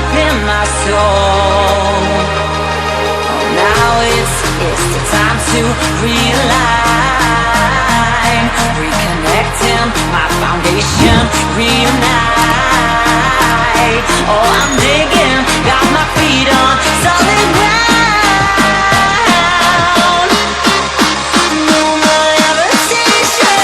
top in my soul. Now it's the time to realign, reconnecting my foundation, reunite. Oh, I'm digging, got my feet on solid ground. No more levitation.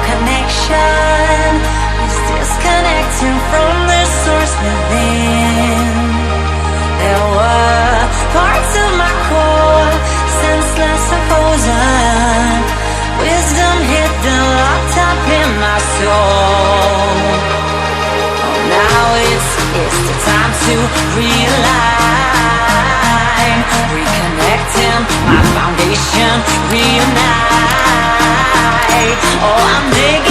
Connection is disconnecting from the source within. There were parts of my core, senseless and frozen, wisdom hidden, locked up in my soul. Oh, now it's the time to realign, reconnecting my foundation, reunite. Oh, I'm digging.